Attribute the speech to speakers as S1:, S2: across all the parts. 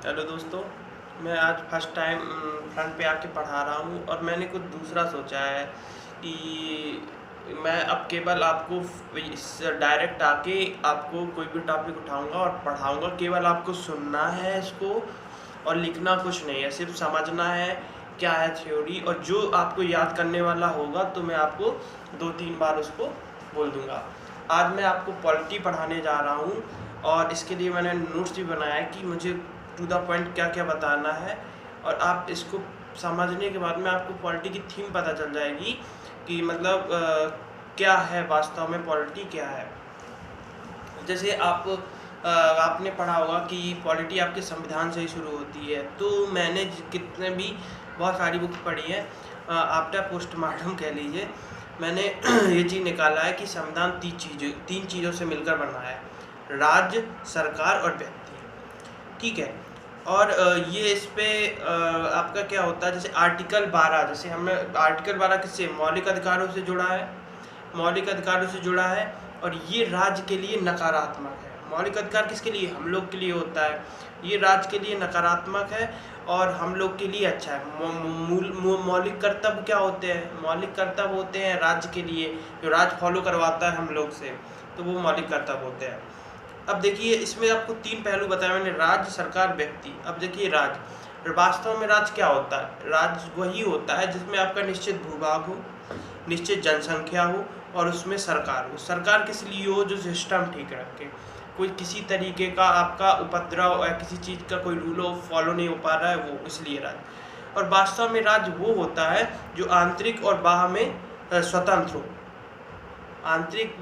S1: Hello दोस्तों, मैं आज फर्स्ट टाइम फ्रंट पे आके पढ़ा रहा हूँ और मैंने कुछ दूसरा सोचा है कि मैं अब केवल आपको इस डायरेक्ट आके आपको कोई भी टॉपिक उठाऊँगा और पढ़ाऊँगा। केवल आपको सुनना है इसको और लिखना कुछ नहीं है, सिर्फ समझना है क्या है थ्योरी, और जो आपको याद करने वाला होगा तो मैं आपको 2-3 बार उसको बोल दूँगा। आज मैं आपको पॉलिटी पढ़ाने जा रहा हूँ और इसके लिए मैंने नोट्स भी बनाया है कि मुझे टू द पॉइंट क्या क्या बताना है, और आप इसको समझने के बाद में आपको पॉलिटी की थीम पता चल जाएगी कि मतलब क्या है वास्तव में, पॉलिटी क्या है। जैसे आपने पढ़ा होगा कि पॉलिटी आपके संविधान से ही शुरू होती है। तो मैंने कितने भी बहुत सारी बुक्स पढ़ी हैं, आफ्टर पोस्टमार्टम कह लीजिए, मैंने ये चीज़ निकाला है कि संविधान तीन चीज़ों से मिलकर बना है: राज्य, सरकार और व्यक्ति। ठीक है। और ये इस पे आपका क्या होता है, जैसे आर्टिकल 12, जैसे हमें आर्टिकल 12 किससे, मौलिक अधिकारों से जुड़ा है, मौलिक अधिकारों से जुड़ा है। और ये राज्य के लिए नकारात्मक है। मौलिक अधिकार किसके लिए, हम लोग के लिए होता है, ये राज्य के लिए नकारात्मक है और हम लोग के लिए अच्छा है। मौलिक कर्तव्य क्या होते हैं, मौलिक कर्तव्य होते हैं राज्य के लिए, जो राज्य फॉलो करवाता है हम लोग से, तो वो मौलिक कर्तव्य होते हैं। अब देखिए, इसमें आपको 3 पहलू बताया मैंने: राज्य, सरकार, व्यक्ति। अब देखिए, राज्य, वास्तव में राज्य क्या होता है, राज्य वही होता है जिसमें आपका निश्चित भूभाग हो, निश्चित जनसंख्या हो और उसमें सरकार हो। सरकार किस लिए हो, जो सिस्टम ठीक रखे, कोई किसी तरीके का आपका उपद्रव या किसी चीज़ का कोई रूल फॉलो नहीं हो पा रहा है, वो इसलिए राज्य। और वास्तव में राज्य वो होता है जो आंतरिक और बाह्य में स्वतंत्र हो, आंतरिक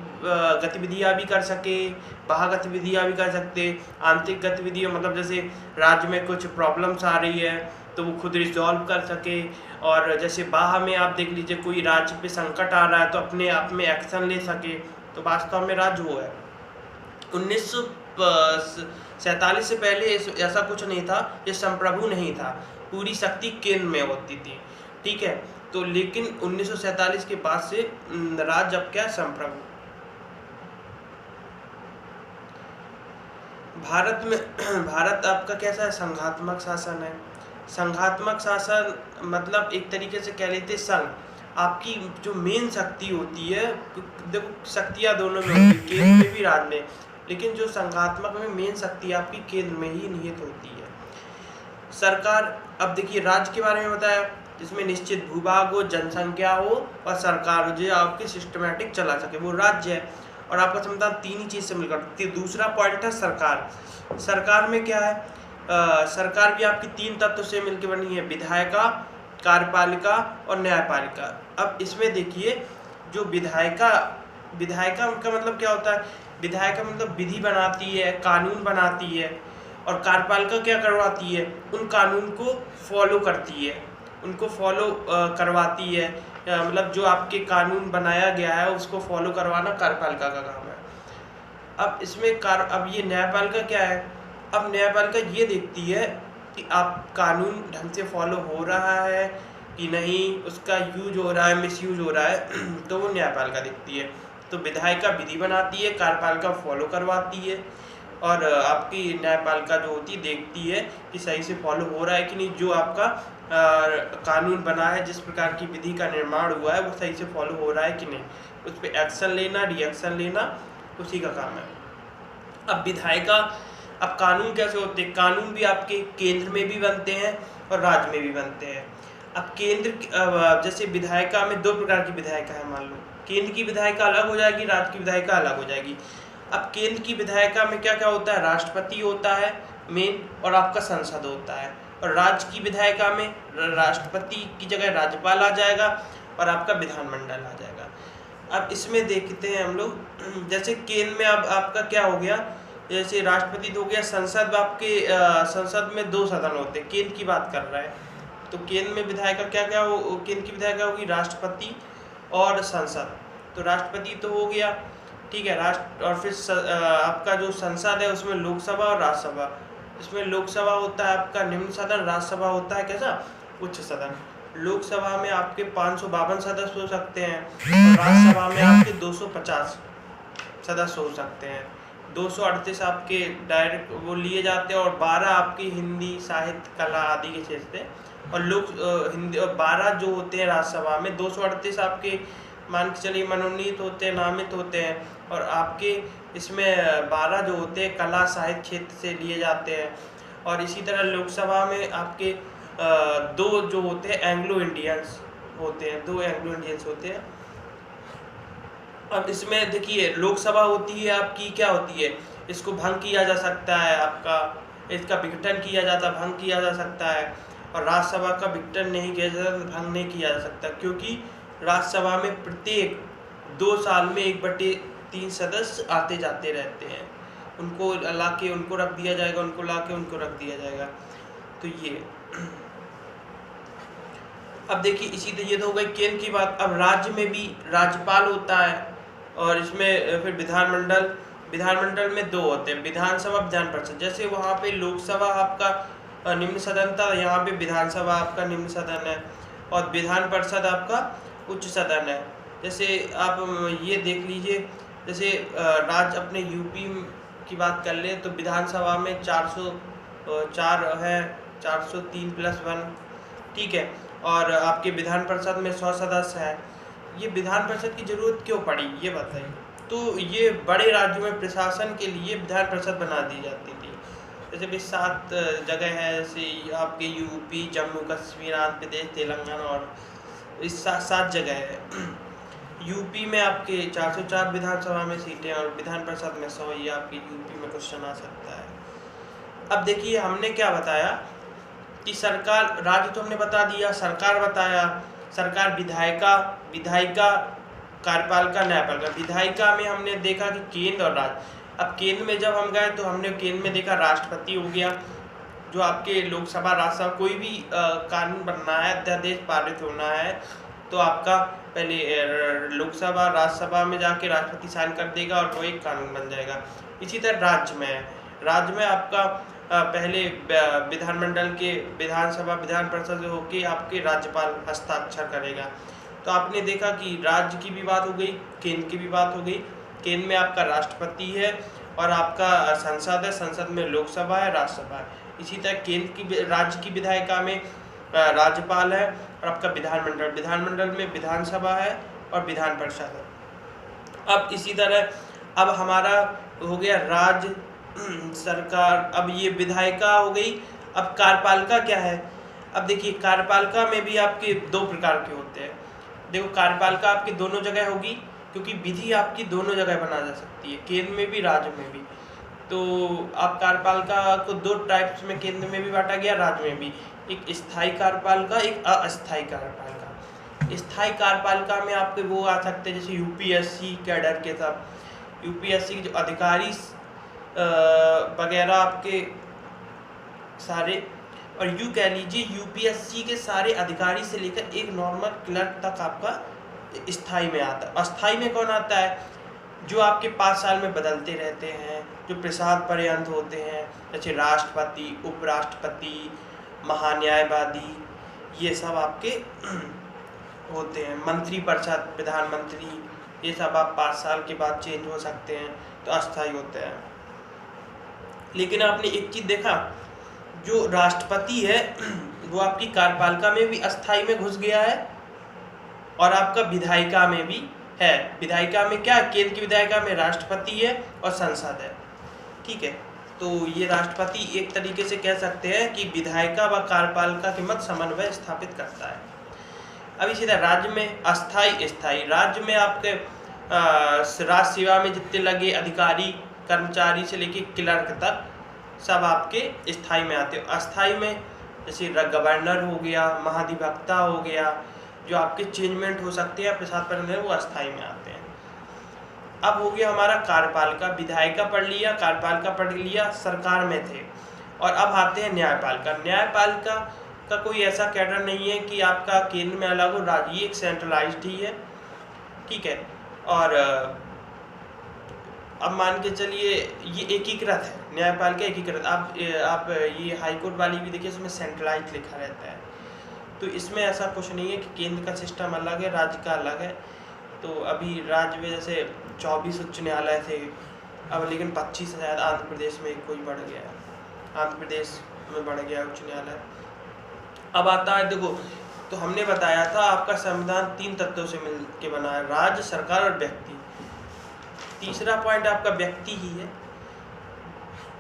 S1: गतिविधियाँ भी कर सके, बाह्य गतिविधियाँ भी कर सकते। आंतरिक गतिविधियाँ मतलब जैसे राज्य में कुछ प्रॉब्लम्स आ रही है तो वो खुद रिजॉल्व कर सके, और जैसे बाह्य में आप देख लीजिए कोई राज्य पे संकट आ रहा है तो अपने आप में एक्शन ले सके। तो वास्तव में राज्य वो है। 1947 से पहले ऐसा कुछ नहीं था, ये संप्रभु नहीं था, पूरी शक्ति केंद्र में होती थी। ठीक है। तो लेकिन 1947 के बाद से राज्य अब क्या, संप्रभु। भारत में भारत आपका कैसा है, संघात्मक शासन है। संघात्मक शासन मतलब एक तरीके से कह लेते संघ, आपकी जो मेन शक्ति होती है, देखो शक्तियाँ दोनों में होती है, केंद्र में भी राज्य में, लेकिन जो संघात्मक में मेन शक्ति आपकी केंद्र में ही निहित होती है। सरकार, अब देखिए राज्य के बारे में बताया, जिसमें निश्चित भूभाग हो, जनसंख्या हो और सरकार हो, जो आपकी सिस्टमेटिक चला सके, वो राज्य है। और आपका संविधान 3 ही चीज़ से मिलकर। दूसरा पॉइंट है सरकार। सरकार में क्या है, सरकार भी आपकी 3 तत्व से मिलकर बनी है: विधायिका, कार्यपालिका और न्यायपालिका। अब इसमें देखिए, जो विधायिका का मतलब क्या होता है, विधायिका मतलब विधि बनाती है, कानून बनाती है, और कार्यपालिका क्या करवाती है, उन कानून को फॉलो करती है, उनको फॉलो करवाती है। मतलब जो आपके कानून बनाया गया है उसको फॉलो करवाना कार्यपालिका का काम है। अब इसमें अब ये न्यायपालिका क्या है, अब न्यायपालिका ये देखती है कि आप कानून ढंग से फॉलो हो रहा है कि नहीं, उसका यूज हो रहा है, मिसयूज हो रहा है, तो वो न्यायपालिका देखती है। तो विधायिका विधि बनाती है, कार्यपालिका फॉलो करवाती है, और आपकी न्यायपालिका जो होती है देखती है कि सही से फॉलो हो रहा है कि नहीं, जो आपका कानून बना है, जिस प्रकार की विधि का निर्माण हुआ है, वो सही से फॉलो हो रहा है कि नहीं, उस पर एक्शन लेना, रिएक्शन लेना, उसी का काम है। अब विधायिका, अब कानून कैसे होते हैं, कानून भी आपके केंद्र में भी बनते हैं और राज्य में भी बनते हैं। अब केंद्र, जैसे विधायिका में 2 प्रकार की विधायिका है, मान लो केंद्र की विधायिका अलग हो जाएगी, राज्य की विधायिका अलग हो जाएगी। अब केंद्र की विधायिका में क्या क्या होता है, राष्ट्रपति होता है मेन, और आपका संसद होता है। और राज्य की विधायिका में राष्ट्रपति की जगह राज्यपाल आ जाएगा और आपका विधानमंडल आ जाएगा। अब इसमें देखते हैं हम लोग, जैसे केंद्र में अब आपका क्या हो गया, जैसे राष्ट्रपति हो गया, संसद आपके संसद में 2 सदन होते हैं, केंद्र की बात कर रहा है। तो केंद्र में विधायिका क्या क्या हो, केंद्र की विधायिका होगी राष्ट्रपति और संसद। तो राष्ट्रपति तो हो गया, ठीक है, राष्ट्र, और फिर आपका जो संसद है उसमें लोकसभा और राज्यसभा। इसमें लोकसभा होता है आपका निम्न सदन, राज्यसभा होता है कैसा, उच्च सदन। लोकसभा में आपके 552 सदस्य हो सकते हैं और राज्यसभा में आपके 250 सदस्य हो सकते हैं। 238 आपके डायरेक्ट वो लिए जाते हैं, और 12 आपके हिंदी साहित्य कला आदि के क्षेत्र थे। और लोग हिंदी, और 12 जो होते हैं राज्यसभा में, 238 आपके मान के चलिए मनोनीत होते हैं, नामित होते हैं, और आपके इसमें 12 जो होते हैं कला साहित्य क्षेत्र से लिए जाते हैं। और इसी तरह लोकसभा में आपके 2 जो होते हैं एंग्लो इंडियंस होते हैं, 2 एंग्लो इंडियंस होते हैं। अब इसमें देखिए लोकसभा होती है आपकी, क्या होती है, इसको भंग किया जा सकता है, आपका इसका विघटन किया जाता, भंग किया जा सकता है। और राज्यसभा का विघटन नहीं किया जा सकता, भंग नहीं किया जा सकता, क्योंकि राज्यसभा में प्रत्येक 2 साल में 1/3 सदस्य आते जाते रहते हैं। उनको ला के उनको रख दिया जाएगा, उनको ला के उनको रख दिया जाएगा। तो ये अब देखिए इसी तरह ये तो हो गई केंद्र की बात। अब राज्य में भी राज्यपाल होता है, और इसमें फिर विधानमंडल में 2 होते हैं, विधानसभा विधान परिषद। जैसे वहाँ पे लोकसभा आपका निम्न सदन था, यहाँ पे विधानसभा आपका निम्न सदन है, और विधान परिषद आपका उच्च सदन है। जैसे आप ये देख लीजिए, जैसे राज्य अपने यूपी की बात कर ले तो विधानसभा में 404 है, 403+1, ठीक है। और आपके विधान परिषद में 100 सदस्य है। ये विधान परिषद की जरूरत क्यों पड़ी ये बताइए। तो ये बड़े राज्यों में प्रशासन के लिए विधान परिषद बना दी जाती थी। जैसे भी 7 जगह है, जैसे आपके यूपी, जम्मू कश्मीर, आंध्र प्रदेश, तेलंगाना, और इस 7 जगह है। यूपी में आपके 404 विधानसभा में सीटें, और विधान परिषद में 100। ये आपके यूपी में क्वेश्चन आ सकता है। अब देखिए हमने क्या बताया कि सरकार, राज्य तो हमने बता दिया, सरकार बताया, सरकार विधायिका, कार्यपालिका, न्यायपालिका। विधायिका में हमने देखा कि केंद्र और राज्य। अब केंद्र में जब हम गए तो हमने केंद्र में देखा राष्ट्रपति हो गया, जो आपके लोकसभा राज्यसभा कोई भी कानून बनना है, अध्यादेश पारित होना है, तो आपका पहले लोकसभा राज्यसभा में जाके राष्ट्रपति साइन कर देगा और वो एक कानून बन जाएगा। इसी तरह राज्य में है, राज्य में आपका पहले विधानमंडल के विधानसभा विधान परिषद होके आपके राज्यपाल हस्ताक्षर करेगा। तो आपने देखा कि राज्य की भी बात हो गई, केंद्र की भी बात हो गई। केंद्र में आपका राष्ट्रपति है, और आपका संसद है, संसद में लोकसभा है, राज्यसभा है। इसी तरह केंद्र की राज्य की विधायिका में राज्यपाल है, और आपका विधानमंडल में विधानसभा है और विधान परिषद है। अब इसी तरह अब हमारा हो गया राज्य, सरकार। अब ये विधायिका हो गई। अब कार्यपालिका क्या है। अब देखिए कार्यपालिका में भी आपके 2 प्रकार के होते हैं। देखो कार्यपालिका आपकी दोनों जगह होगी, क्योंकि विधि आपकी दोनों जगह बना जा सकती है, केंद्र में भी राज्य में भी। तो आप कार्यपालिका को 2 टाइप्स में केंद्र में भी बांटा गया, राज्य में भी। एक स्थायी कार्यपालिका, एक अस्थायी कार्यपालिका। स्थायी कार्यपालिका में आपके वो आ सकते हैं जैसे यूपीएससी कैडर के सब, यूपीएससी के जो अधिकारी वगैरह आपके सारे, और यूँ कह लीजिए यूपीएससी के सारे अधिकारी से लेकर एक नॉर्मल क्लर्क तक आपका स्थायी में आता है। अस्थायी में कौन आता है, जो आपके 5 साल में बदलते रहते हैं, जो प्रसाद पर्यंत होते हैं, जैसे राष्ट्रपति, उपराष्ट्रपति, महान्यायवादी, ये सब आपके होते हैं। मंत्री परिषद, प्रधानमंत्री, ये सब आप 5 साल के बाद चेंज हो सकते हैं, तो अस्थायी होते हैं। लेकिन आपने एक चीज़ देखा, जो राष्ट्रपति है वो आपकी कार्यपालिका में भी अस्थायी में घुस गया है, और आपका विधायिका में भी है। विधायिका में क्या, केंद्र की विधायिका में राष्ट्रपति है और संसद है, ठीक है। तो ये राष्ट्रपति एक तरीके से कह सकते हैं कि विधायिका व कार्यपालिका के मध्य समन्वय स्थापित करता है। अब इसी तरह राज्य में अस्थायी, स्थायी। राज्य में आपके राज्य सेवा में जितने लगे अधिकारी कर्मचारी से लेके क्लर्क तक सब आपके स्थायी में आते हैं। अस्थायी में जैसे गवर्नर हो गया, महाधिवक्ता हो गया, जो आपके चेंजमेंट हो सकते हैं प्रसाद पर, वो अस्थायी में आते हैं। अब हो गया हमारा कार्यपालिका। विधायिका पढ़ लिया, कार्यपालिका पढ़ लिया, सरकार में थे। और अब आते हैं न्यायपालिका। न्यायपालिका का कोई ऐसा कैडर नहीं है कि आपका केंद्र में अलग हो, राज्य एक सेंट्रलाइज्ड ही है, ठीक है। और अब मान के चलिए ये एकीकृत है, न्यायपालिका एकीकृत। आप ये हाईकोर्ट वाली भी देखिए, इसमें सेंट्रलाइज्ड लिखा रहता है। तो इसमें ऐसा कुछ नहीं है कि केंद्र का सिस्टम अलग है, राज्य का अलग है। तो अभी राज्य में जैसे 24 उच्च न्यायालय थे, अब लेकिन 25 है शायद, आंध्र प्रदेश में कोई बढ़ गया है, आंध्र प्रदेश में बढ़ गया उच्च न्यायालय। अब आता है देखो, तो हमने बताया था आपका संविधान 3 तत्वों से मिल के बना है, राज्य, सरकार और व्यक्ति। तीसरा पॉइंट आपका व्यक्ति ही है।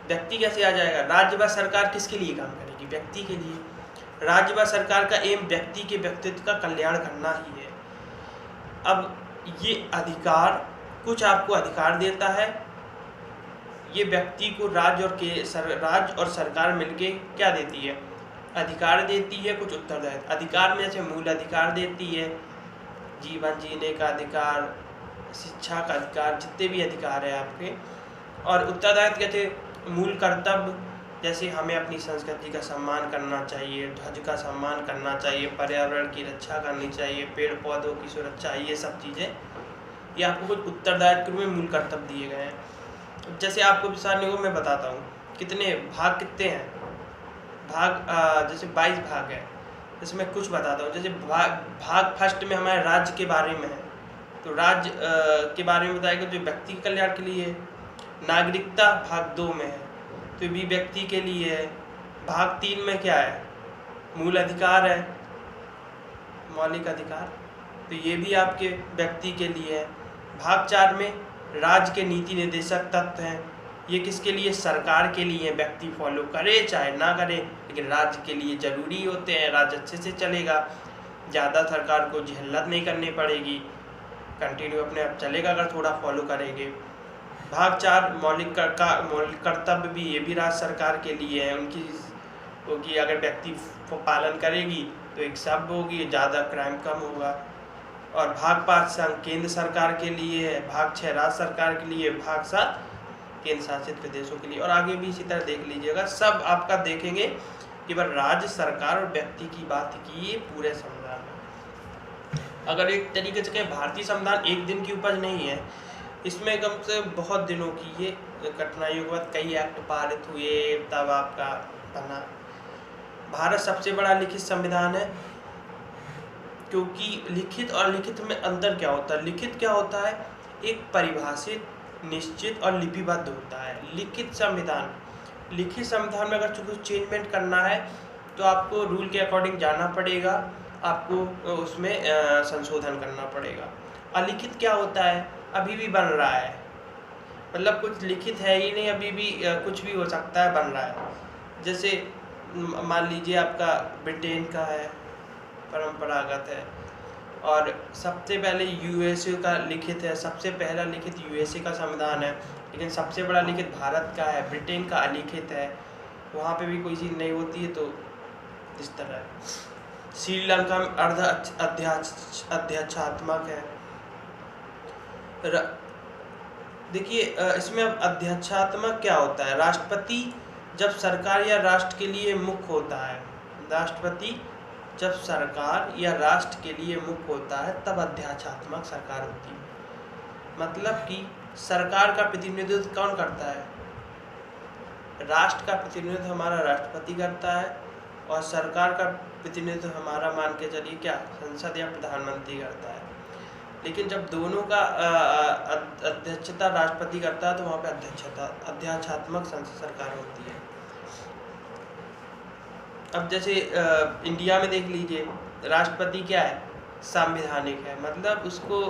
S1: व्यक्ति कैसे आ जाएगा? राज्य व सरकार किसके लिए काम करेगी? व्यक्ति के लिए। राज्य व सरकार का एम व्यक्ति के व्यक्तित्व का कल्याण करना ही है। अब ये अधिकार, कुछ आपको अधिकार देता है, ये व्यक्ति को राज्य और सरकार मिलके क्या देती है? अधिकार देती है, कुछ उत्तरदायित्व। अधिकार में जैसे मूल अधिकार देती है, जीवन जीने का अधिकार, शिक्षा का अधिकार, जितने भी अधिकार है आपके। और उत्तरदायित्व कहते मूल कर्तव्य, जैसे हमें अपनी संस्कृति का सम्मान करना चाहिए, ध्वज का सम्मान करना चाहिए, पर्यावरण की रक्षा करनी चाहिए, पेड़ पौधों की सुरक्षा, ये सब चीज़ें ये आपको कुछ उत्तरदायित्व के रूप में मूल कर्तव्य दिए गए हैं। जैसे आपको विचार निगम में बताता हूँ, कितने भाग कितने हैं, भाग जैसे 22 भाग है। जैसे मैं कुछ बताता हूँ, जैसे भाग फर्स्ट में हमारे राज्य के बारे में है, तो राज्य के बारे में बताएगा जो व्यक्ति के कल्याण के लिए है। नागरिकता भाग 2 में है, तो भी व्यक्ति के लिए है। भाग 3 में क्या है? मूल अधिकार है, मौलिक अधिकार, तो ये भी आपके व्यक्ति के लिए है। भाग 4 में राज्य के नीति निर्देशक तत्व हैं, ये किसके लिए? सरकार के लिए। व्यक्ति फॉलो करे चाहे ना करे, लेकिन राज्य के लिए ज़रूरी होते हैं, राज्य अच्छे से चलेगा, ज़्यादा सरकार को झेलत नहीं करनी पड़ेगी, कंटिन्यू अपने आप चलेगा अगर थोड़ा फॉलो करेंगे। भाग 4 मौलिक कर्तव्य भी, ये भी राज्य सरकार के लिए है, उनकी होगी, अगर व्यक्ति पालन करेगी तो एक सब होगी, ज़्यादा क्राइम कम होगा। और भाग 5 केंद्र सरकार के लिए है, भाग 6 राज्य सरकार के लिए, भाग 7 केंद्र शासित प्रदेशों के लिए, और आगे भी इसी तरह देख लीजिएगा। सब आपका देखेंगे कि बस राज्य, सरकार और व्यक्ति की बात की ये पूरे संविधान में। अगर एक तरीके से कहें, भारतीय संविधान एक दिन की उपज नहीं है, इसमें कम से बहुत दिनों की ये कठिनाइयों के बाद कई एक्ट पारित हुए, तब आपका बना। भारत सबसे बड़ा लिखित संविधान है, क्योंकि लिखित और लिखित में अंतर क्या होता है? लिखित क्या होता है? एक परिभाषित, निश्चित और लिपिबद्ध होता है। लिखित संविधान में अगर कुछ चेंजमेंट करना है तो आपको रूल के अकॉर्डिंग जाना पड़ेगा, आपको उसमें संशोधन करना पड़ेगा। अलिखित क्या होता है? अभी भी बन रहा है, मतलब कुछ लिखित है ही नहीं, अभी भी कुछ भी हो सकता है, बन रहा है। जैसे मान लीजिए आपका ब्रिटेन का है, परंपरागत है, और सबसे पहले यूएसए का लिखित है, सबसे पहला लिखित यूएसए का संविधान है, लेकिन सबसे बड़ा लिखित भारत का है, ब्रिटेन का अलिखित है, वहाँ पे भी कोई चीज़ नहीं होती है। तो इस तरह श्रीलंका में अध्यक्षात्मक है। देखिए इसमें अब अध्यक्षात्मक क्या होता है? राष्ट्रपति जब सरकार या राष्ट्र के लिए मुख्य होता है, राष्ट्रपति जब सरकार या राष्ट्र के लिए मुख्य होता है तब अध्यक्षात्मक सरकार होती है। मतलब कि सरकार का प्रतिनिधित्व कौन करता है? राष्ट्र का प्रतिनिधित्व हमारा राष्ट्रपति करता है, और सरकार का प्रतिनिधित्व हमारा मान के चलिए क्या, संसद या प्रधानमंत्री करता है। लेकिन जब दोनों का अध्यक्षता राष्ट्रपति करता है तो वहाँ पे अध्यक्षात्मक सरकार होती है। अब जैसे इंडिया में देख लीजिए, राष्ट्रपति क्या है? संवैधानिक है, मतलब उसको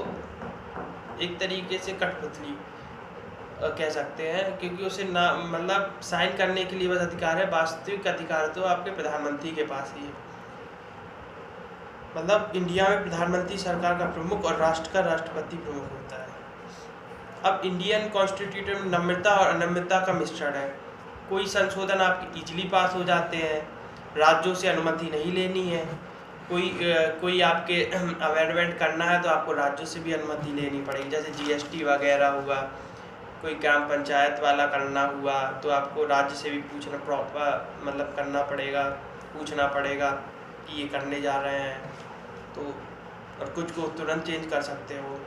S1: एक तरीके से कठपुतली कह सकते हैं, क्योंकि उसे ना मतलब साइन करने के लिए बस अधिकार है, वास्तविक अधिकार तो आपके प्रधानमंत्री के पास ही है। मतलब इंडिया में प्रधानमंत्री सरकार का प्रमुख और राष्ट्र का राष्ट्रपति प्रमुख होता है। अब इंडियन कॉन्स्टिट्यूशन में नम्रता और अनम्रता का मिश्रण है। कोई संशोधन आपके इजीली पास हो जाते हैं, राज्यों से अनुमति नहीं लेनी है। कोई आपके अमेंडमेंट करना है तो आपको राज्यों से भी अनुमति लेनी पड़ेगी, जैसे जीएसटी वगैरह हुआ, कोई ग्राम पंचायत वाला करना हुआ तो आपको राज्य से भी मतलब करना पड़ेगा, पूछना पड़ेगा कि ये करने जा रहे हैं तो, और कुछ को तुरंत चेंज कर सकते हो।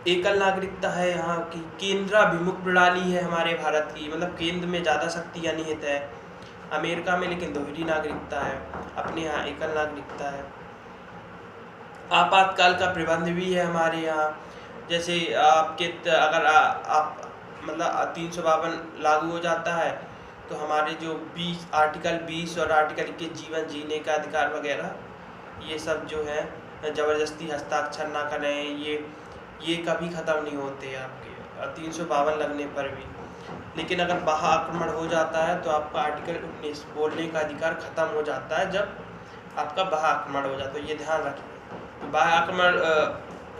S1: एकल नागरिकता है यहाँ की, केंद्राभिमुख प्रणाली है हमारे भारत की, मतलब केंद्र में ज़्यादा शक्तियाँ निहित है। अमेरिका में लेकिन दोहरी नागरिकता है, अपने यहाँ एकल नागरिकता है। आपातकाल का प्रबंध भी है हमारे यहाँ। जैसे आपके अगर आप मतलब 352 लागू हो जाता है तो हमारे जो 20 आर्टिकल 20 और आर्टिकल 21 जीवन जीने का अधिकार वगैरह ये सब जो है ज़बरदस्ती हस्ताक्षर ना करें, ये कभी ख़त्म नहीं होते आपके 352 लगने पर भी। लेकिन अगर बाह्य आक्रमण हो जाता है तो आपका आर्टिकल 19 बोलने का अधिकार ख़त्म हो जाता है जब आपका बाह्य आक्रमण हो जाता है। ये ध्यान रखिए, बाह्य आक्रमण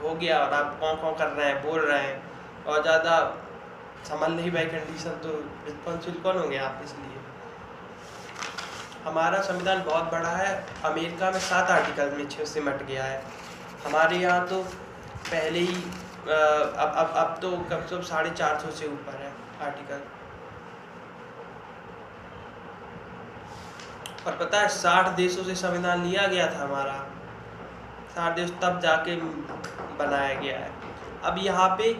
S1: हो गया और आप कौन कर रहे हैं, बोल रहे हैं और ज़्यादा संभल नहीं पाए कंडीशन, तो रिस्पॉन्सिबल कौन होंगे आप। इसलिए हमारा संविधान बहुत बड़ा है, अमेरिका में 7 आर्टिकल में 6 सिमट गया है, हमारे यहाँ तो पहले ही अब तो कम से कम 450 से ऊपर है आर्टिकल। और पता है 60 देशों से संविधान लिया गया था हमारा, 60 देश तब जाके बनाया गया है। अब यहाँ पे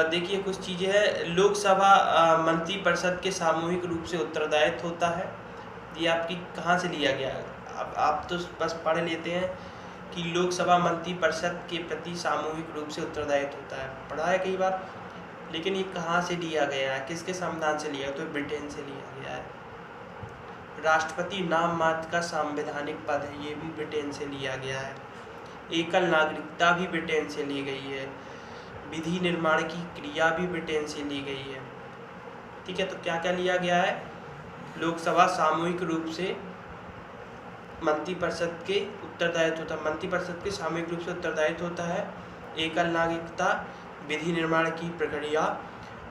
S1: देखिए कुछ चीज़ें हैं। लोकसभा मंत्रिपरिषद के सामूहिक रूप से उत्तरदायित्व होता है, ये आपकी कहाँ से लिया गया है। अब आप तो बस पढ़ लेते हैं कि लोकसभा मंत्रिपरिषद के प्रति सामूहिक रूप से उत्तरदायित्व होता है, पढ़ा है कई बार, लेकिन ये कहाँ से लिया गया है, किसके संविधान से लिया, तो ब्रिटेन से लिया गया है। राष्ट्रपति नाम मात्र का संवैधानिक पद है, ये भी ब्रिटेन से लिया गया है। एकल नागरिकता भी ब्रिटेन से ली गई है। विधि निर्माण की क्रिया भी ब्रिटेन से ली गई है। ठीक है, तो क्या क्या लिया गया है। लोकसभा सामूहिक रूप से मंत्रिपरिषद के उत्तरदायित्व होता है, मंत्रिपरिषद के सामूहिक रूप से उत्तरदायित्व होता है। एकल नागरिकता, विधि निर्माण की प्रक्रिया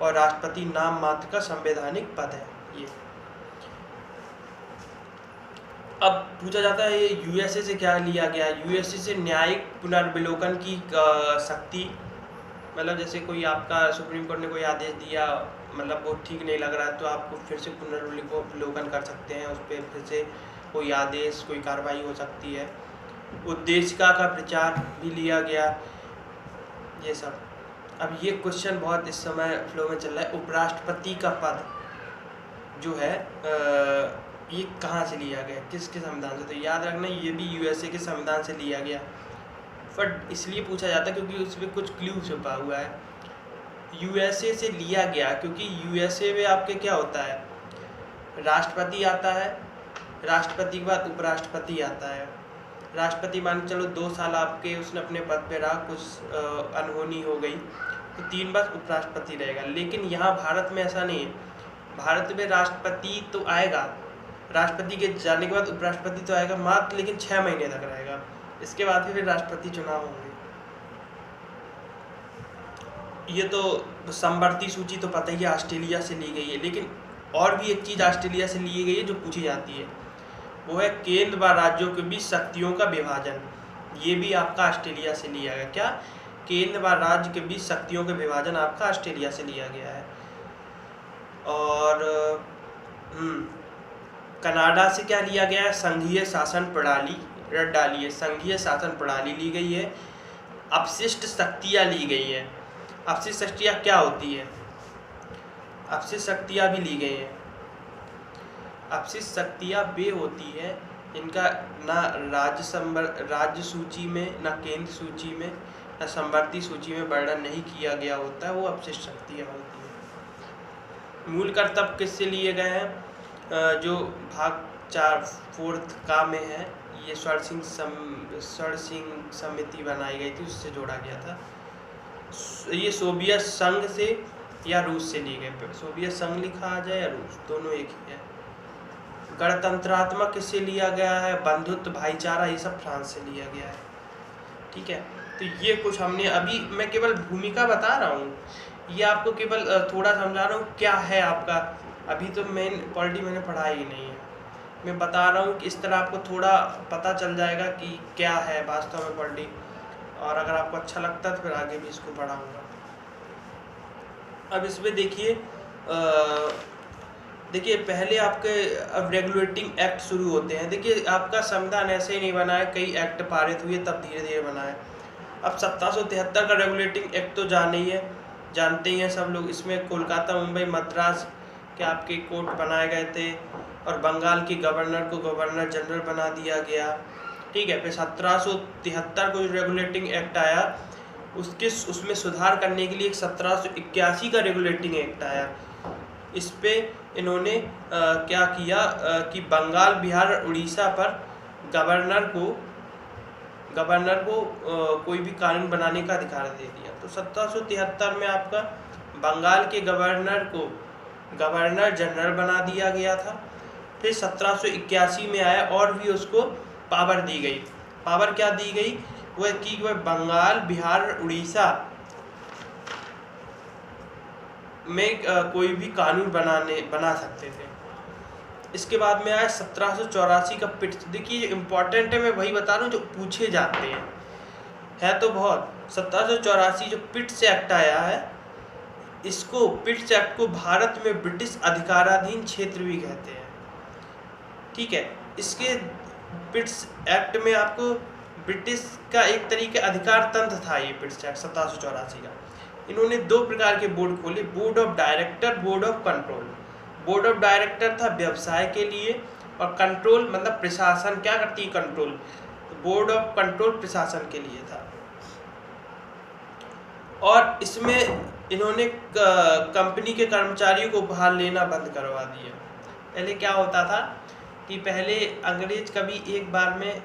S1: और राष्ट्रपति नाम मात्र का संवैधानिक पद है ये। अब पूछा जाता है ये यूएसए से क्या लिया गया। यूएसए से न्यायिक पुनर्विलोकन की शक्ति, मतलब जैसे कोई आपका सुप्रीम कोर्ट ने कोई आदेश दिया, मतलब वो ठीक नहीं लग रहा है तो आपको फिर से पुनर्विलोकन कर सकते हैं, उस पर फिर से कोई आदेश, कोई कार्रवाई हो सकती है। उद्देशिका का प्रचार भी लिया गया, ये सब। अब ये क्वेश्चन बहुत इस समय फ्लो में चल रहा है, उपराष्ट्रपति का पद जो है ये कहाँ से लिया गया, किसके संविधान से। तो याद रखना ये भी यूएसए के संविधान से लिया गया, बट इसलिए पूछा जाता है क्योंकि उसमें कुछ क्लू छुपा हुआ है। यूएसए से लिया गया क्योंकि यूएसए में आपके क्या होता है, राष्ट्रपति आता है, राष्ट्रपति के बाद उपराष्ट्रपति आता है। राष्ट्रपति मान के चलो 2 साल आपके उसने अपने पद पे रहा, कुछ अनहोनी हो गई तो 3 बार उपराष्ट्रपति रहेगा। लेकिन यहाँ भारत में ऐसा नहीं है, भारत में राष्ट्रपति तो आएगा, राष्ट्रपति के जाने के बाद उपराष्ट्रपति तो आएगा मात्र, लेकिन 6 महीने तक रहेगा, इसके बाद फिर राष्ट्रपति चुनाव होंगे। ये तो समवर्ती सूची तो पता ही है ऑस्ट्रेलिया से ली गई है, लेकिन और भी एक चीज़ ऑस्ट्रेलिया से ली गई है जो पूछी जाती है, वो है केंद्र व राज्यों के बीच शक्तियों का विभाजन। ये भी आपका ऑस्ट्रेलिया से लिया गया। क्या, केंद्र व राज्य के बीच शक्तियों के विभाजन आपका ऑस्ट्रेलिया से लिया गया है। और कनाडा से क्या लिया गया है, संघीय शासन प्रणाली, रट डालिए, संघीय शासन प्रणाली ली गई है। अपशिष्ट शक्तियाँ ली गई हैं। अपशिष्ट शक्तियाँ क्या होती है, अपशिष्ट शक्तियाँ भी ली गई हैं। अपशिष्ट शक्तियाँ वे होती है इनका ना राज्य सूची में, ना केंद्र सूची में, ना समवर्ती सूची में वर्णन नहीं किया गया होता है, वो अपशिष्ट शक्तियाँ होती है। मूल कर्तव्य किससे लिए गए हैं, जो भाग 4 का में है, ये स्वर्ण सिंह समिति बनाई गई थी, उससे जोड़ा गया था। ये सोवियत संघ से या रूस से ली गए, सोवियत संघ लिखा आ जाए या रूस, दोनों एक ही है। गणतंत्रात्मक किससे लिया गया है, बंधुत्व, भाईचारा, ये सब फ्रांस से लिया गया है। ठीक है, तो ये कुछ हमने, अभी मैं केवल भूमिका बता रहा हूँ, ये आपको केवल थोड़ा समझा रहा हूँ क्या है आपका। अभी तो मेन पॉलिटी मैंने पढ़ा ही नहीं है, मैं बता रहा हूँ कि इस तरह आपको थोड़ा पता चल जाएगा कि क्या है वास्तव में पॉलिटी। और अगर आपको अच्छा लगता है तो फिर आगे भी इसको पढ़ाऊँगा। अब इसमें देखिए पहले आपके अब रेगुलेटिंग एक्ट शुरू होते हैं। देखिए आपका संविधान ऐसे ही नहीं बना है, कई एक्ट पारित हुए तब धीरे धीरे बना है। अब 1773 का रेगुलेटिंग एक्ट तो जानते ही हैं सब लोग। इसमें कोलकाता, मुंबई, मद्रास के आपके कोर्ट बनाए गए थे और बंगाल के गवर्नर को गवर्नर जनरल बना दिया गया। ठीक है, फिर 1773 को जो रेगुलेटिंग एक्ट आया उसमें सुधार करने के लिए एक 1781 का रेगुलेटिंग एक्ट आया। इस पे इन्होंने क्या किया कि बंगाल, बिहार और उड़ीसा पर गवर्नर को कोई भी कानून बनाने का अधिकार दे दिया। तो 1773 में आपका बंगाल के गवर्नर को गवर्नर जनरल बना दिया गया था। फिर 1781 में आया और भी उसको पावर दी गई। पावर क्या दी गई? वह कि वह बंगाल, बिहार, उड़ीसा में कोई भी कानून बना सकते थे। इसके बाद में आया 1784 का पिट्स। देखिए इम्पोर्टेंट है, मैं वही बता रहा हूँ जो पूछे जाते हैं, है तो बहुत। 1784 जो पिट्स एक्ट आया है, इसको पिट्स एक्ट को भारत में ब्रिटिश अधिकाराधीन क्षेत्र भी कहते हैं। ठीक है, इसके पिट्स एक्ट में आपको ब्रिटिश का एक तरीके अधिकार तंत्र था। ये पिट्स एक्ट 1784 का, इन्होंने 2 प्रकार के बोर्ड खोले, board of director, board of control. Board of director था व्यवसाय के लिए, और कंट्रोल मतलब प्रशासन क्या करती है, कंट्रोल। तो बोर्ड ऑफ कंट्रोल प्रशासन के लिए था। और इसमें इन्होंने कंपनी के कर्मचारियों को उपहार लेना बंद करवा दिया। पहले क्या होता था कि पहले अंग्रेज कभी एक बार में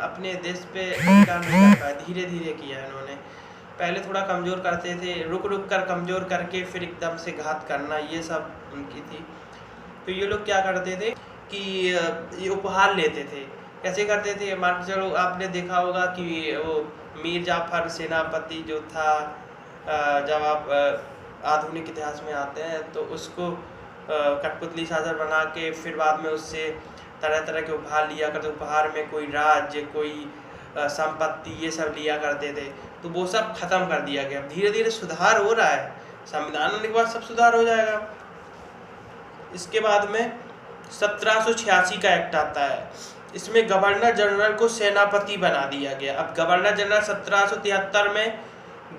S1: अपने देश पे अधिकार नहीं कर पाए, धीरे धीरे किया इन्होंने। पहले थोड़ा कमज़ोर करते थे, रुक रुक कर कमज़ोर करके फिर एकदम से घात करना, ये सब उनकी थी। तो ये लोग क्या करते थे कि ये उपहार लेते थे। कैसे करते थे? मान के चलो आपने देखा होगा कि वो मीर जाफर सेनापति जो था, जब आप आधुनिक इतिहास में आते हैं तो उसको कठपुतली साझर बना के फिर बाद में उससे तरह तरह के उपहार लिया करते। उपहार में कोई राज्य, कोई संपत्ति, ये सब लिया करते थे। तो वो सब खत्म कर दिया गया। धीरे धीरे सुधार हो रहा है, संविधान होने के बाद सब सुधार हो जाएगा। इसके बाद में 1786 का एक्ट आता है। इसमें गवर्नर जनरल को सेनापति बना दिया गया। अब गवर्नर जनरल 1773 में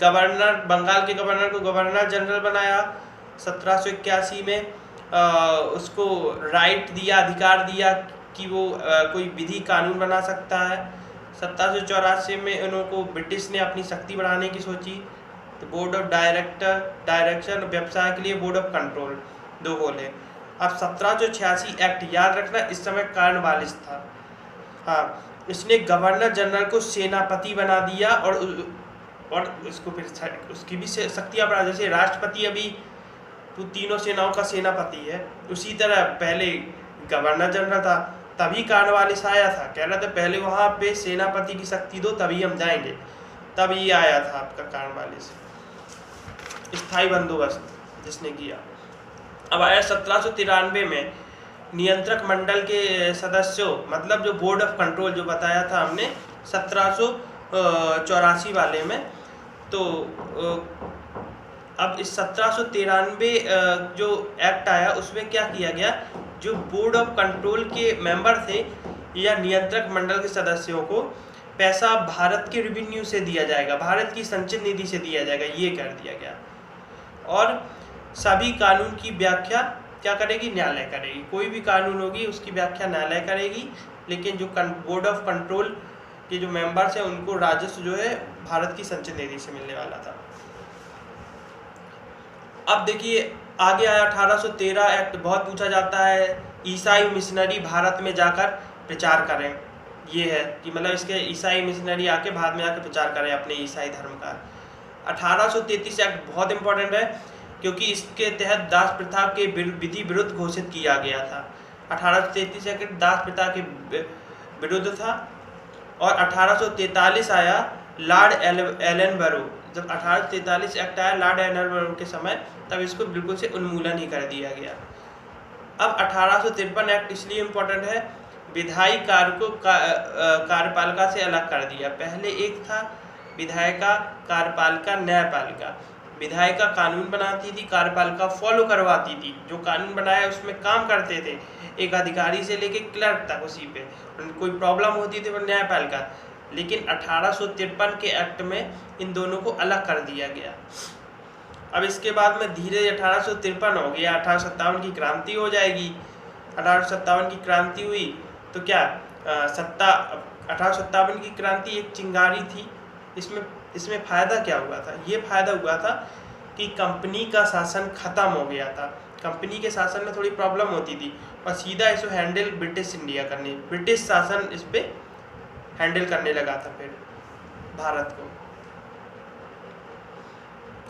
S1: गवर्नर, बंगाल के गवर्नर को गवर्नर जनरल बनाया। 1781 में उसको राइट दिया, अधिकार दिया कि वो कोई विधि कानून बना सकता है। 1784 में उनको ब्रिटिश ने अपनी शक्ति बढ़ाने की सोची, तो बोर्ड ऑफ डायरेक्शन, व्यवसाय के लिए बोर्ड ऑफ कंट्रोल 2 बोले। अब 1786 एक्ट याद रखना, इस समय कॉर्नवालिस था। हाँ, इसने गवर्नर जनरल को सेनापति बना दिया और उसको फिर उसकी भी शक्तियाँ बढ़ा। जैसे राष्ट्रपति अभी तो तीनों सेनाओं का सेनापति है, उसी तरह पहले गवर्नर जनरल था। तभी कॉर्नवालिस आया था, कह रहा था पहले वहाँ पे सेनापति की शक्ति दो तभी हम जाएंगे। तभी आया था आपका कॉर्नवालिस, स्थायी बंदोबस्त जिसने किया। अब आया 1793 में नियंत्रक मंडल के सदस्यों, मतलब जो बोर्ड ऑफ कंट्रोल जो बताया था हमने 1784 वाले में। तो अब इस 1793 जो एक्ट आया उसमें क्या किया गया, जो बोर्ड ऑफ कंट्रोल के मेंबर थे या नियंत्रक मंडल के सदस्यों को पैसा भारत के रेवेन्यू से दिया जाएगा, भारत की संचित निधि से दिया जाएगा, ये कर दिया गया। और सभी कानून की व्याख्या क्या करेगी, न्यायालय करेगी। कोई भी कानून होगी उसकी व्याख्या न्यायालय करेगी, लेकिन जो बोर्ड ऑफ कंट्रोल के जो मेंबर्स हैं उनको राजस्व जो है भारत की संचित निधि से मिलने वाला था। अब देखिए आगे आया 1813 एक्ट। बहुत पूछा जाता है, ईसाई मिशनरी भारत में जाकर प्रचार करें, ये है कि मतलब इसके ईसाई मिशनरी आके भारत में आकर प्रचार करें अपने ईसाई धर्म का। 1833 एक्ट बहुत इंपॉर्टेंट है क्योंकि इसके तहत दास प्रथा के विधि विरुद्ध घोषित किया गया था। 1833 एक्ट दास प्रथा के विरुद्ध था। और 1843 आया लॉर्ड एलनबरो। जब 1843 एक्ट आया लॉर्ड एलनबरो के समय, तब इसको बिल्कुल से उन्मूलन ही कर दिया गया। अब 1853 एक्ट इसलिए इम्पोर्टेंट है, विधायी कार्य को कार्यपालिका से अलग कर दिया। पहले एक था विधायिका, कार्यपालिका, न्यायपालिका। विधायिका कानून बनाती थी, कार्यपालिका फॉलो करवाती थी, जो कानून बनाया उसमें काम करते थे, एक अधिकारी से लेके क्लर्क तक उसी पे। कोई प्रॉब्लम होती थी वो न्यायपालिका। लेकिन 1853 के एक्ट में इन दोनों को अलग कर दिया गया। अब इसके बाद में धीरे 1853 हो गया, 1857 की क्रांति हो जाएगी। 1857 की क्रांति हुई तो क्या 1857 की क्रांति एक चिंगारी थी। इसमें इसमें फ़ायदा क्या हुआ था? ये फ़ायदा हुआ था कि कंपनी का शासन ख़त्म हो गया था। कंपनी के शासन में थोड़ी प्रॉब्लम होती थी और सीधा इसको हैंडल ब्रिटिश शासन इस पर हैंडल करने लगा था फिर भारत को।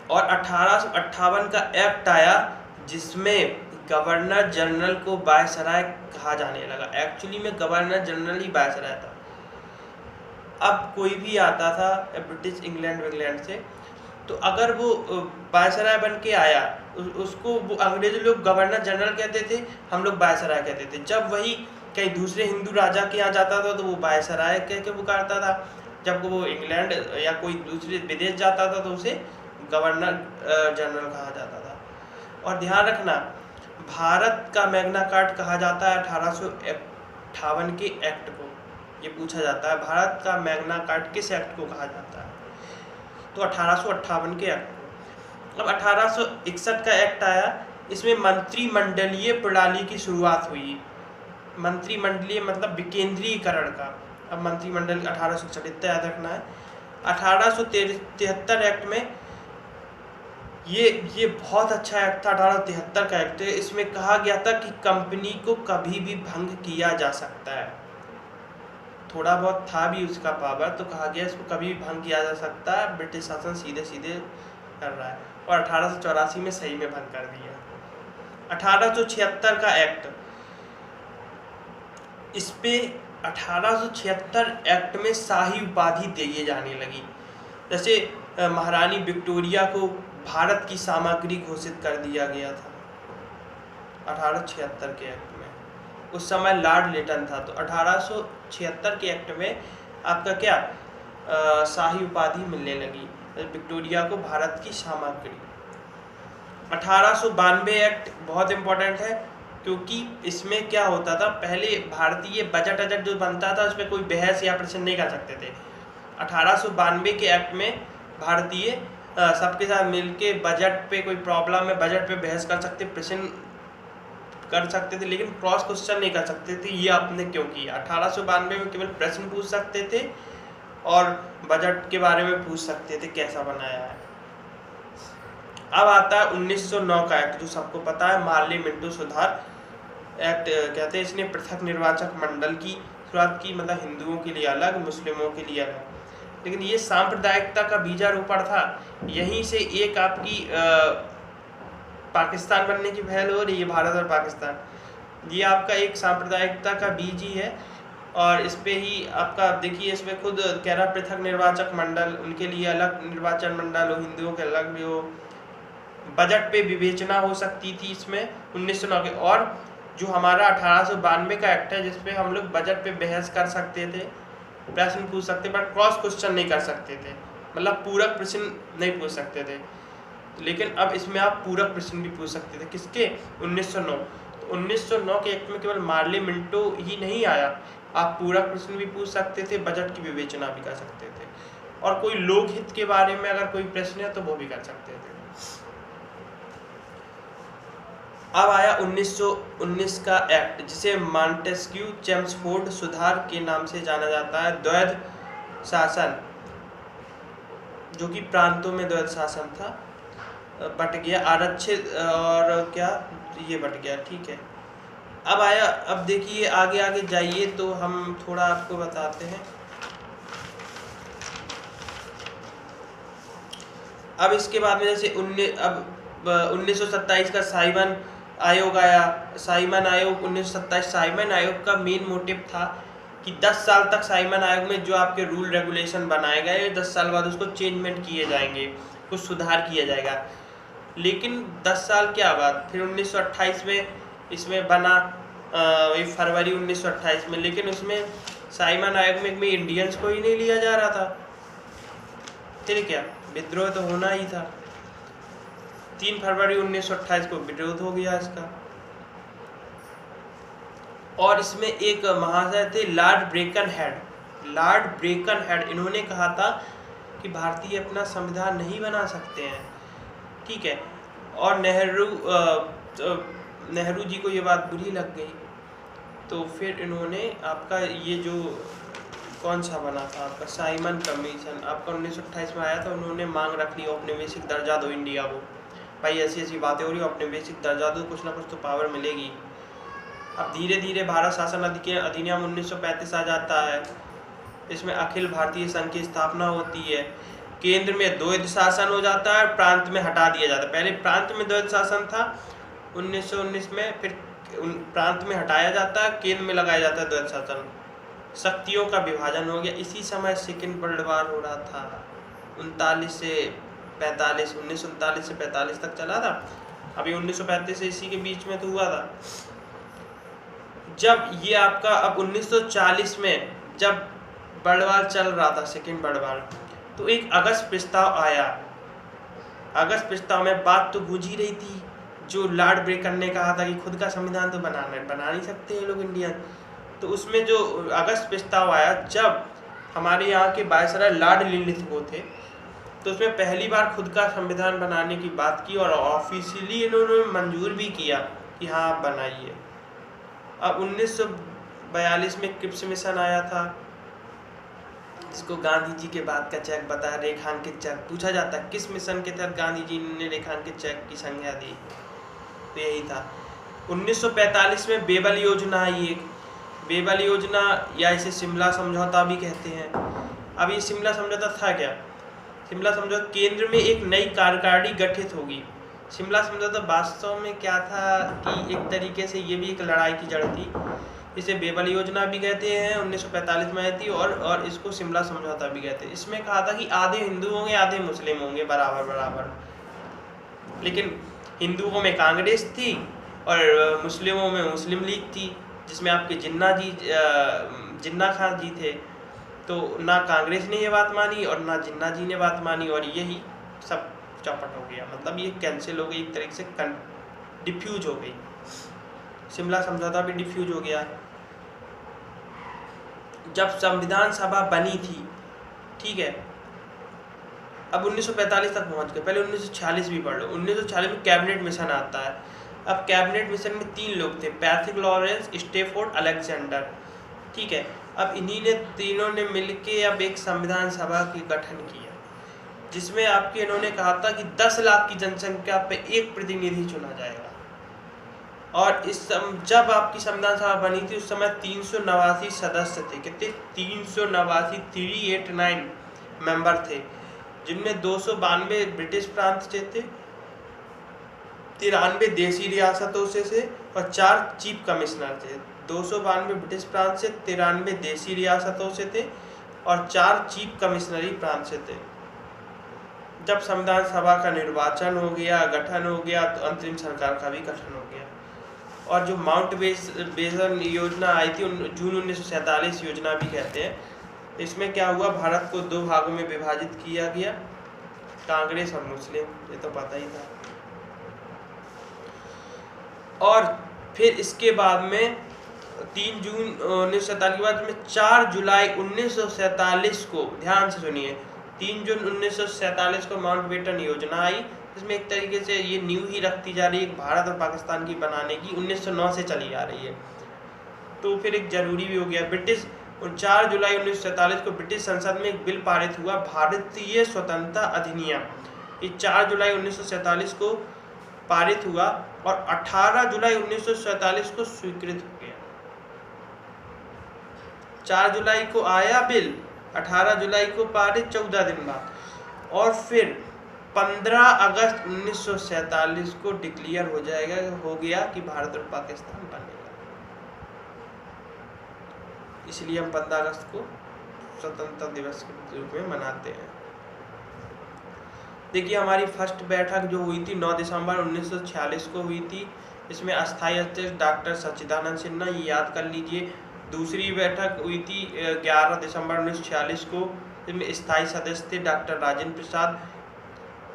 S1: और 1858 का एक्ट आया जिसमें गवर्नर जनरल को वायसराय कहा जाने लगा। एक्चुअली में गवर्नर जनरल ही वायसराय था। अब कोई भी आता था ब्रिटिश इंग्लैंड से, तो अगर वो वायसराय बन के आया उसको वो अंग्रेज लोग गवर्नर जनरल कहते थे, हम लोग वायसराय कहते थे। जब वही कहीं दूसरे हिंदू राजा के यहाँ जाता था तो वो वायसराय कह के पुकारता था। जब वो इंग्लैंड या कोई दूसरे विदेश जाता था तो उसे गवर्नर जनरल कहा जाता था। और ध्यान रखना, भारत का मैग्ना कार्टा कहा जाता है 1858 के एक्ट को। ये पूछा जाता है भारत का मैग्ना कार्टा किस एक्ट को कहा जाता है, तो 1858 के एक्ट को। अब 1861 का एक्ट आया, इसमें मंत्रिमंडलीय प्रणाली की शुरुआत हुई। मंत्रिमंडलीय मतलब विकेंद्रीकरण का। अब मंत्रिमंडल 1861 इतना याद रखना है। 1873 एक्ट में ये बहुत अच्छा एक्ट था। 1873 का एक्ट है। इसमें कहा गया था कि कंपनी को कभी भी भंग किया जा सकता है। थोड़ा बहुत था भी उसका पावर, तो कहा गया इसको कभी भी भंग किया जा सकता है। ब्रिटिश शासन सीधे सीधे कर रहा है और 1884 में सही में भंग कर दिया। 1876 का एक्ट, इस पे 1876 एक्ट में शाही उपाधि दिए जाने लगी। जैसे महारानी विक्टोरिया को भारत की सामग्री घोषित कर दिया गया था 1876 के एक्ट में। उस समय लॉर्ड लिटन था, तो 1876 के एक्ट में आपका क्या शाही उपाधि मिलने लगी विक्टोरिया को, भारत की सामग्री। 1892 एक्ट बहुत इम्पोर्टेंट है क्योंकि इसमें क्या होता था, पहले भारतीय बजट जो बनता था उसमें कोई बहस या प्रश्न नहीं कर सकते थे। 1892 के एक्ट में भारतीय सबके साथ मिलके बजट पे कोई प्रॉब्लम है, बजट पे बहस कर सकते, प्रश्न कर सकते थे, लेकिन क्रॉस क्वेश्चन नहीं कर सकते थे। ये आपने क्यों किया? 1892 में केवल प्रश्न पूछ सकते थे और बजट के बारे में पूछ सकते थे कैसा बनाया है। अब आता है 1909 का एक्ट, जो सबको पता है, मार्ले मिंटो सुधार एक्ट कहते हैं। इसने पृथक निर्वाचक मंडल की शुरुआत की, मतलब हिंदुओं के लिए अलग, मुस्लिमों के लिए अलग। लेकिन ये सांप्रदायिकता का बीजारोपण था। यहीं से एक आपकी पाकिस्तान बनने की पहल हो रही है, भारत और पाकिस्तान। ये आपका एक सांप्रदायिकता का बीज ही है। और इस पे ही आपका देखिए, इसमें खुद कह रहा पृथक निर्वाचक मंडल, उनके लिए अलग निर्वाचन मंडल हो, हिंदुओं के अलग भी हो। बजट पे विवेचना हो सकती थी इसमें 1909 के। और जो हमारा 1892 का एक्ट है जिसपे हम लोग बजट पे बहस कर सकते थे, प्रश्न पूछ सकते, बट क्रॉस क्वेश्चन नहीं कर सकते थे, मतलब पूरक प्रश्न नहीं पूछ सकते थे। लेकिन अब इसमें आप पूरक प्रश्न भी पूछ सकते थे। किसके? 1909। तो 1909 के एक्ट में केवल मार्ले मिंटो ही नहीं आया, आप पूरक प्रश्न भी पूछ सकते थे, बजट की विवेचना भी कर सकते थे, और कोई लोकहित के बारे में अगर कोई प्रश्न है तो वो भी कर सकते थे। अब आया 1919 का एक्ट, जिसे मॉन्टेस्क्यू चेम्सफोर्ड सुधार के नाम से जाना जाता है। द्वैध शासन, जो कि प्रांतों में द्वैध शासन था, बट गया, आरक्षित और क्या ये बट गया, ठीक है। अब आया, अब देखिए आगे आगे जाइए तो हम थोड़ा आपको बताते हैं। अब इसके बाद में जैसे 1927 का साइमन आयोग आया। साइमन आयोग 1927, साइमन आयोग का मेन मोटिव था कि 10 साल तक साइमन आयोग में जो आपके रूल रेगुलेशन बनाए गए, 10 साल बाद उसको चेंजमेंट किए जाएंगे, कुछ सुधार किया जाएगा। लेकिन 10 साल क्या बाद फिर 1928 में इसमें बना, फरवरी 1928 में। लेकिन उसमें साइमन आयोग में इंडियंस को ही नहीं लिया जा रहा था, फिर क्या, विद्रोह तो होना ही था। 3 फरवरी 1928 को विरोध हो गया इसका। और इसमें एक महाशय थे लॉर्ड ब्रेकनहेड। इन्होंने कहा था कि भारतीय अपना संविधान नहीं बना सकते हैं, ठीक है। और नेहरू जी को ये बात बुरी लग गई, तो फिर इन्होंने आपका ये जो कौन सा बना था आपका? साइमन कमीशन आपका 1928 में आया था। उन्होंने मांग रख ली औपनिवेशिक दर्जा दो इंडिया को। भाई ऐसी ऐसी बातें हो रही, औपनिवेशिक दर्जा दो, कुछ ना कुछ तो पावर मिलेगी। अब धीरे धीरे भारत शासन अधिनियम 1935 आ जाता है। इसमें अखिल भारतीय संघ की स्थापना होती है। केंद्र में द्वैध शासन हो जाता है, प्रांत में हटा दिया जाता है। पहले प्रांत में द्वैध शासन था 1919 में, फिर प्रांत में हटाया जाता है, केंद्र में लगाया जाता है द्वैध शासन। शक्तियों का विभाजन हो गया। इसी समय सेकेंड वर्ल्ड वार हो रहा था 1939 से 45 तक चला था। अभी 1935 से इसी के बीच में तो हुआ था। जब ये आपका अब 1940 में जब वर्ल्ड वार चल रहा था, सेकेंड वर्ल्ड वार, तो एक अगस्त प्रस्ताव आया। अगस्त प्रस्ताव में बात तो गूंज ही रही थी, जो लॉर्ड ब्रेकर ने कहा था कि खुद का संविधान तो बना नहीं सकते ये लोग इंडियन। तो उसमें जो अगस्त प्रस्ताव आया, जब हमारे यहाँ के वायसराय लॉर्ड लिनलिथ थे, तो उसमें पहली बार खुद का संविधान बनाने की बात की और ऑफिशियली इन्होंने मंजूर भी किया कि हाँ आप बनाइए। अब 1942 में क्रिप्स मिशन आया था, जिसको गांधी जी के बाद का चेक बताया, रेखांकित चेक। पूछा जाता है किस मिशन के तहत गांधी जी ने रेखांकित चेक की संज्ञा दी, तो यही था। 1945 में बेबल योजना आई एक। बेबल योजना या इसे शिमला समझौता भी कहते हैं। अब ये शिमला समझौता था क्या? शिमला समझौता, केंद्र में एक नई कार्यकारिणी गठित होगी। शिमला समझौता वास्तव में क्या था कि एक तरीके से ये भी एक लड़ाई की जड़ थी। इसे बेबल योजना भी कहते हैं, 1945 में आई थी, और इसको शिमला समझौता भी कहते हैं। इसमें कहा था कि आधे हिंदू होंगे आधे मुस्लिम होंगे, बराबर बराबर। लेकिन हिंदुओं में कांग्रेस थी और मुस्लिमों में मुस्लिम लीग थी, जिसमें आपके जिन्ना खान जी थे। तो ना कांग्रेस ने ये बात मानी और ना जिन्ना जी ने बात मानी, और यही सब चौपट हो गया। मतलब ये कैंसिल हो गई, एक तरीके से डिफ्यूज हो गई। शिमला समझौता भी डिफ्यूज हो गया। जब संविधान सभा बनी थी, ठीक है, अब 1945 तक पहुंच गए, पहले 1946 भी पढ़ लो। 1946 में कैबिनेट मिशन आता है। अब कैबिनेट मिशन में 3 लोग थे, पैट्रिक लॉरेंस, स्टेफोर्ड, अलेक्जेंडर, ठीक है। अब इन्हीं ने तीनों ने मिलके अब एक संविधान सभा की गठन किया, जिसमें आपके इन्होंने कहा था कि 10 लाख की जनसंख्या पे एक प्रतिनिधि चुना जाएगा। और जब आपकी संविधान सभा बनी थी उस समय 389 सदस्य थे। कितने? 389, 389 मेंबर थे, जिनमें 292 ब्रिटिश प्रांत से थे, 93 देसी रियासतों से थे और 4 चीफ कमिश्नर थे। 292 ब्रिटिश प्रांत से, 93 देसी रियासतों से थे और 4 चीफ कमिश्नरी प्रांत से थे। जब संविधान सभा का निर्वाचन हो गया, गठन हो गया, तो अंतरिम सरकार का भी गठन हो गया। और जो माउंट बेसन योजना आई थी, जून 1947 योजना भी कहते हैं, इसमें क्या हुआ, भारत को 2 भागों में विभाजित किया गया, कांग्रेस और मुस्लिम, ये तो पता ही था। और फिर इसके बाद में 3 जून 1947 के बाद में 4 जुलाई 1947 को, ध्यान से सुनिए, 3 जून 1947 को माउंटबेटन योजना आई। इसमें एक तरीके से ये न्यू ही रखती जा रही है, भारत और पाकिस्तान की बनाने की 1909 से चली आ रही है। तो फिर एक जरूरी भी हो गया। ब्रिटिश, और 4 जुलाई 1947 को ब्रिटिश संसद में एक बिल पारित हुआ, भारतीय स्वतंत्रता अधिनियम। ये 4 जुलाई 1947 को पारित हुआ और 18 जुलाई 1947 को स्वीकृत हो गया। 4 जुलाई को आया बिल, 18 जुलाई को पारित, 14 दिन बाद, और फिर 15 अगस्त 1947 को डिक्लेयर हो गया कि भारत और पाकिस्तान बनेगा। इसलिए हम 15 अगस्त को स्वतंत्रता दिवस के रूप में मनाते हैं। देखिए, हमारी फर्स्ट बैठक जो हुई थी 9 दिसंबर 1946 को हुई थी। इसमें अस्थायी अध्यक्ष डॉक्टर सच्चिदानंद सिन्हा, ये याद कर लीजिए। दूसरी बैठक हुई थी 11 दिसंबर 1946 को, इसमें स्थायी सदस्य थे डॉक्टर राजेंद्र प्रसाद।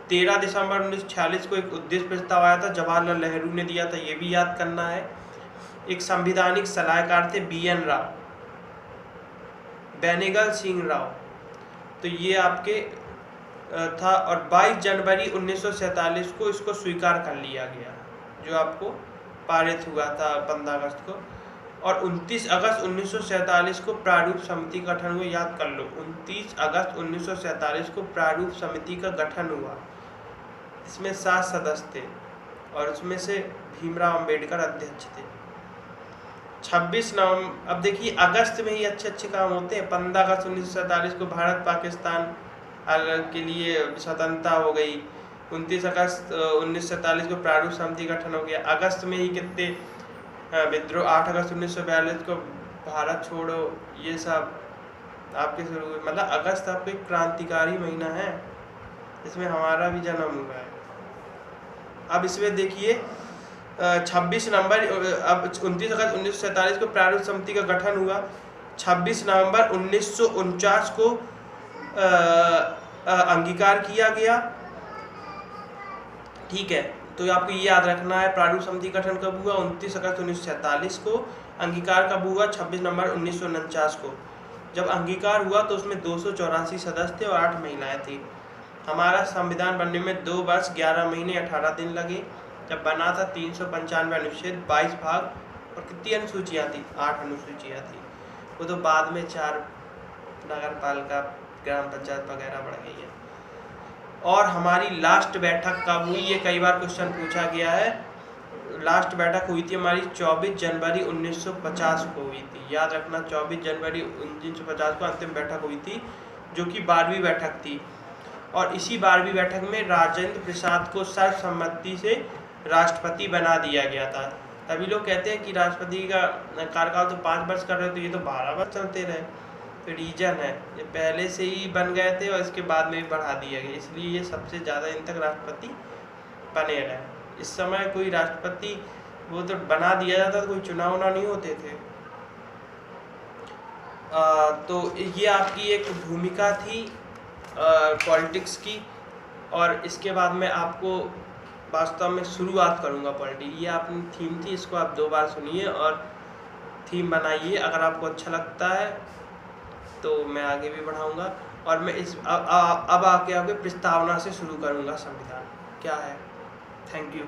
S1: 13 दिसंबर 1946 को एक उद्देश्य प्रस्ताव आया था, जवाहरलाल नेहरू ने दिया था, ये भी याद करना है। एक संवैधानिक सलाहकार थे BN राव, बेनेगल सिंह राव, तो ये आपके था। और 22 जनवरी 1947 को इसको स्वीकार कर लिया गया, जो आपको पारित हुआ था 15 अगस्त को। और 29 अगस्त 1947 को प्रारूप समिति का गठन हुआ। याद कर लो, 29 अगस्त 1947 को प्रारूप समिति का गठन हुआ। इसमें 7 सदस्य थे और उसमें से भीमराव अंबेडकर अध्यक्ष थे। 26 नवंबर, अब देखिए अगस्त में ही अच्छे अच्छे काम होते हैं। 15 अगस्त 1947 को भारत पाकिस्तान के लिए स्वतंत्रता हो गई। 29 अगस्त 1947 को प्रारूप समिति गठन हो गया। अगस्त में ही कितने विद्रोह, 8 अगस्त 1942 को भारत छोड़ो, ये सब आपके शुरू हुए। मतलब अगस्त आपको एक क्रांतिकारी महीना है, इसमें हमारा भी जन्म हुआ है। अब इसमें देखिए 26 नवंबर, अब 29 अगस्त 1947 को प्रारूप समिति का गठन हुआ। 26 नवंबर 1949 को अंगीकार किया गया। ठीक है, तो आपको ये याद रखना है प्रारूप समिति गठन कब हुआ, 29 अगस्त 1947 को। अंगीकार कब हुआ, 26 नवंबर 1949 को। जब अंगीकार हुआ तो उसमें 284 सदस्य थे और 8 महिलाएं थी। हमारा संविधान बनने में 2 वर्ष 11 महीने 18 दिन लगे। जब बना था 395 अनुच्छेद, 22 भाग और कितनी अनुसूचियाँ थी, 8 अनुसूचियाँ थी। वो तो बाद में 4 नगर पालिका, ग्राम पंचायत वगैरह बढ़ गई है। और हमारी लास्ट बैठक कब हुई, ये कई बार क्वेश्चन पूछा गया है। लास्ट बैठक हुई थी हमारी 24 जनवरी 1950 को हुई थी। याद रखना, 24 जनवरी 1950 को अंतिम बैठक हुई थी, जो कि 12वीं बैठक थी। और इसी 12वीं बैठक में राजेंद्र प्रसाद को सर्वसम्मति से राष्ट्रपति बना दिया गया था। तभी लोग कहते हैं कि राष्ट्रपति का कार्यकाल तो 5 वर्ष कर रहे, तो ये तो 12 वर्ष चलते रहे। तो रीजन है, ये पहले से ही बन गए थे और इसके बाद में भी बढ़ा दिया गया, इसलिए ये सबसे ज़्यादा दिन तक राष्ट्रपति बने रहे। इस समय कोई राष्ट्रपति वो तो बना दिया जाता था, कोई चुनाव ना नहीं होते थे। तो ये आपकी एक भूमिका थी पॉलिटिक्स की। और इसके बाद मैं आपको वास्तव में शुरुआत करूँगा पॉलिटिक्स। ये अपनी थीम थी, इसको आप 2 बार सुनिए और थीम बनाइए। अगर आपको अच्छा लगता है तो मैं आगे भी बढ़ाऊँगा। और मैं इस अब आगे प्रस्तावना से शुरू करूँगा संविधान क्या है। Thank you.